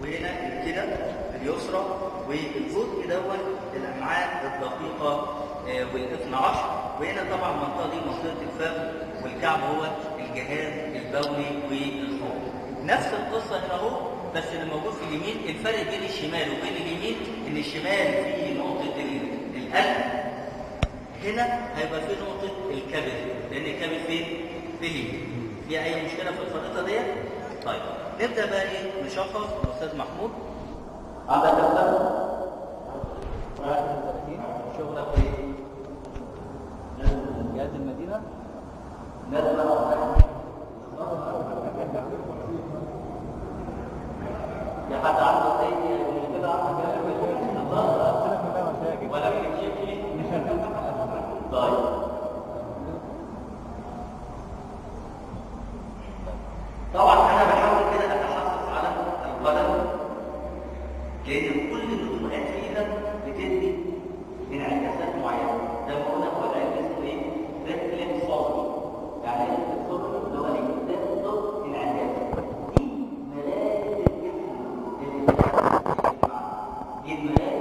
وهنا الكلى اليسرى، والجزء دوت الامعاء الدقيقه والاثنى عشر. وهنا طبعا المنطقه دي منطقه الفخذ، والكعب هو الجهاز البولي والحوض. نفس القصه هنا اهو، بس اللي موجود في اليمين الفرق بين الشمال وبين اليمين ان الشمال فيه نقطه القلب، هنا هيبقى فيه نقطه الكبد، لان الكبد فين؟ في اليمين. في اي مشكله في الخريطه ديت؟ طيب نبدا بقى ايه نشخص. الاستاذ محمود عندك كام؟ 31. شغلك ايه؟ جهاز المدينه؟ يا حد عنده اي مشكله عندك ولا بتكشف لي؟ طيب طبعا انا بحاول كده اتحسس على القلم، لان كل النطوقات في ايدك بتدي انعكاسات معينه. زي ما قلنا هو الانعكاس اسمه ايه؟ ريفلكس صوتي. يعني ايه ريفلكس صوتي؟ اللي هو ايه؟ ده صوت انعكاس. دي مراكز الجسم اللي بتتحرك دي مراكز